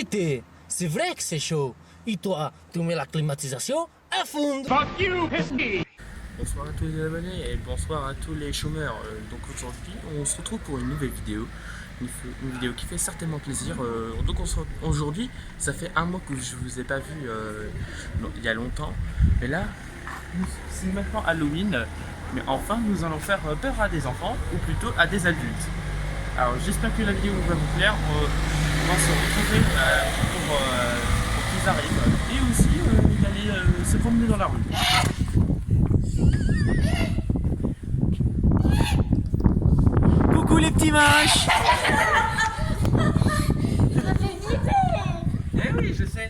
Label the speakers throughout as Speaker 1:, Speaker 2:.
Speaker 1: l'été, c'est vrai que c'est chaud. Et toi, tu mets la climatisation à fond.
Speaker 2: Bonsoir à tous les abonnés et bonsoir à tous les chômeurs. Donc aujourd'hui, on se retrouve pour une nouvelle vidéo. Une vidéo qui fait certainement plaisir. Donc aujourd'hui, ça fait un mois que je vous ai pas vu il y a longtemps. Mais là, c'est maintenant Halloween. Mais enfin, nous allons faire peur à des enfants, ou plutôt à des adultes. Alors j'espère que la vidéo va vous plaire. On va se retrouver pour qu'ils arrivent. Et aussi d'aller se promener dans la rue.
Speaker 3: Coucou les petits mâches.
Speaker 2: Eh oui, je sais.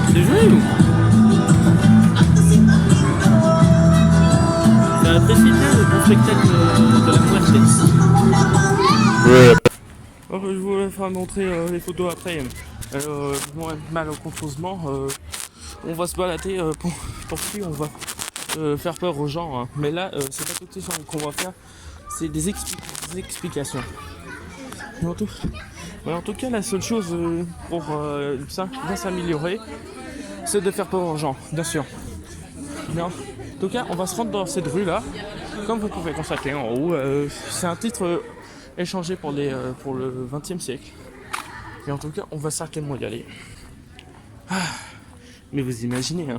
Speaker 3: C'est joli ou ça a précipité le spectacle de la muerte.
Speaker 2: Ouais.
Speaker 3: Alors, je voulais faire montrer les photos après. Malencontreusement, on va se balader pour qui on va faire peur aux gens. Hein. Mais là, c'est pas tout ça qu'on va faire, c'est des explications. Mais en tout cas, la seule chose pour ça bien s'améliorer, c'est de faire peur aux gens, bien sûr. Mais en tout cas, on va se rendre dans cette rue-là. Comme vous pouvez constater en haut, c'est un titre échangé pour le XXe siècle. Et en tout cas, on va certainement y aller. Mais vous imaginez,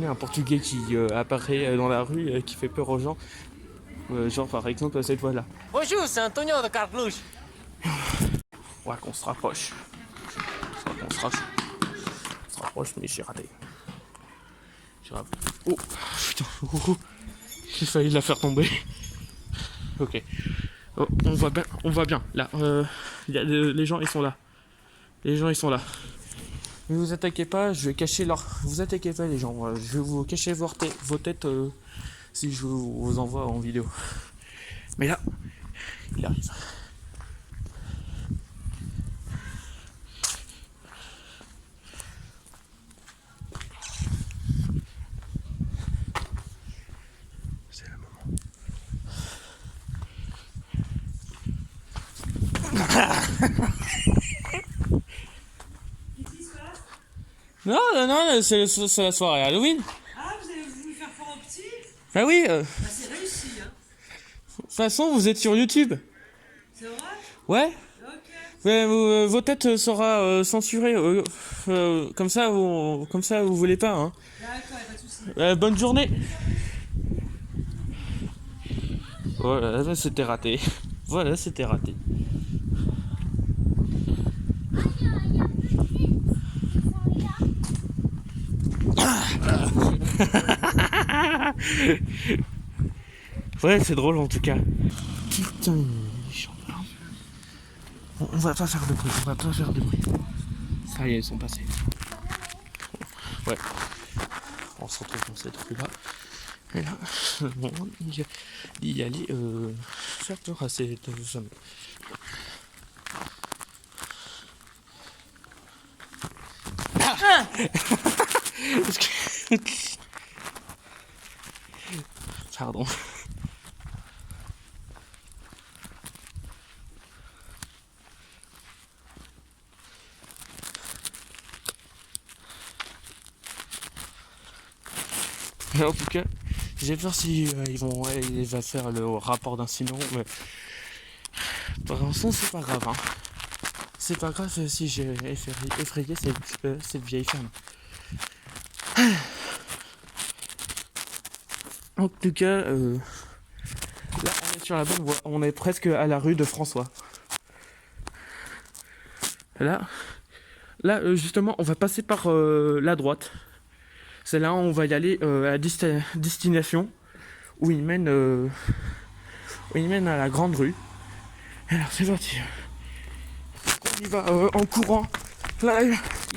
Speaker 3: un Portugais qui apparaît dans la rue, qui fait peur aux gens. Genre par exemple cette voie-là.
Speaker 1: Bonjour, c'est Antonio de Carclouche.
Speaker 3: Ouais, qu'on se rapproche. On se rapproche, mais j'ai raté. Oh putain, j'ai failli la faire tomber. Ok. Oh, on va bien. Là, les gens ils sont là. Ne vous attaquez pas, je vais cacher leur. Vous attaquez pas les gens. Je vais vous cacher vos têtes si je vous envoie en vidéo. Mais là, il arrive. C'est le moment. Non, c'est la soirée Halloween.
Speaker 4: Ah, vous avez voulu faire fort au petit?
Speaker 3: Ah oui.
Speaker 4: Bah, c'est réussi, hein.
Speaker 3: De toute façon, vous êtes sur YouTube.
Speaker 4: C'est vrai?
Speaker 3: Ouais.
Speaker 4: Ok.
Speaker 3: Ouais, vos têtes sera censurées. Comme ça, vous voulez pas. Hein.
Speaker 4: D'accord, y'a pas de soucis.
Speaker 3: Bonne journée. Voilà, c'était raté. Ouais, c'est drôle en tout cas. Putain, on va pas faire de bruit. Ça y est, ils sont passés. Ouais. On se retrouve dans cette rue-là. Et là, bon, il y aller faire peur à ces deux hommes. Pardon. Mais en tout cas, j'ai peur si il va faire le rapport d'incident, mais pour l'instant c'est pas grave. Hein. C'est pas grave si j'ai effrayé cette vieille femme. En tout cas, là on est sur la bonne voie. On est presque à la rue de François. Là, justement, on va passer par la droite. C'est là où on va y aller à destination où il mène à la grande rue. Alors c'est parti. On y va en courant. Là,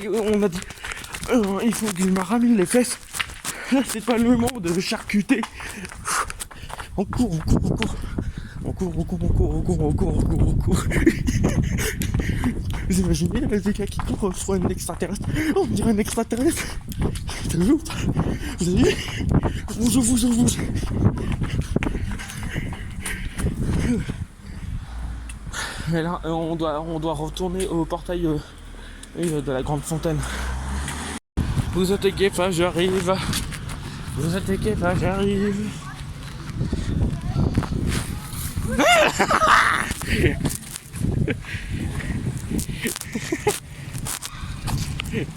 Speaker 3: on a dit il faut que je me ramène les fesses. Là c'est pas le moment de charcuter. On court. Vous imaginez les gars qui courent sur un extraterrestre? On dirait un extraterrestre. C'est ouf. Vous avez vu? Je vous. Et là, on doit retourner au portail de la grande fontaine. Vous attaquez pas, j'arrive. Vous attaquez pas, j'arrive.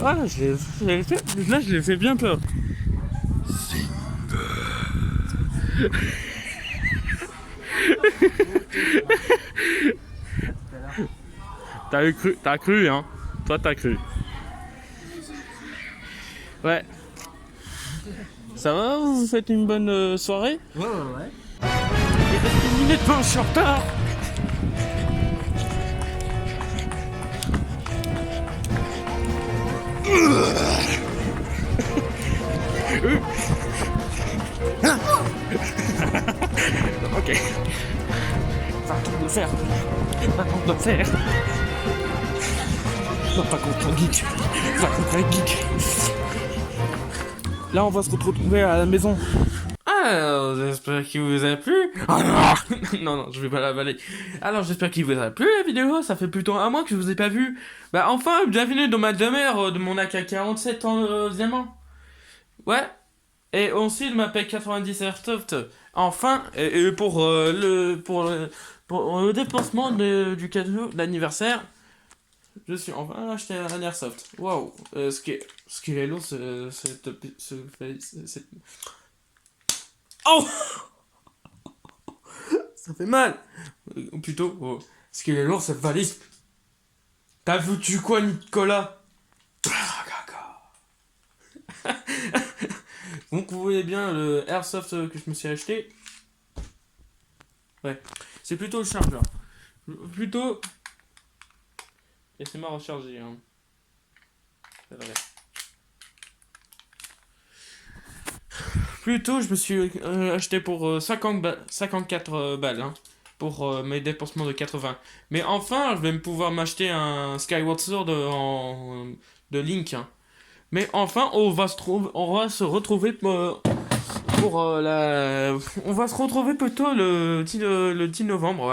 Speaker 3: Ah là, je l'ai fait bien peur. T'as cru, hein. Toi, t'as cru. Ouais. Ça va, vous faites une bonne soirée?
Speaker 1: Ouais, ouais, ouais.
Speaker 3: Il reste une minute, je suis en retard. Ok. Va attendre de faire. Va attendre de faire. Va pas contre un geek. Va contre un geek. Là, on va se retrouver à la maison. Alors, j'espère qu'il vous a plu. Non, je vais pas l'avaler. Alors, j'espère qu'il vous a plu la vidéo. Ça fait plutôt un mois que je vous ai pas vu. Bah, enfin, bienvenue dans ma demeure de mon AK-47 en diamant. Ouais. Et ensuite, je m'appelle 90 Airsoft. Enfin, et pour le dépensement du cadeau d'anniversaire, je suis enfin acheté un Airsoft. Waouh. Ce qui est lourd, c'est... Oh. Ça fait mal. Ou plutôt, ce qui est lourd, cette valise. T'as foutu quoi, Nicolas? Donc vous voyez bien le Airsoft que je me suis acheté. Ouais, c'est plutôt le chargeur. Plutôt... Laissez-moi recharger. Hein. Plutôt, je me suis acheté pour 54 balles. Hein, pour mes dépensements de 80. Mais enfin, je vais pouvoir m'acheter un Skyward Sword de Link. Hein. Mais enfin, on va se retrouver on va se retrouver plutôt le 10 novembre. Ouais.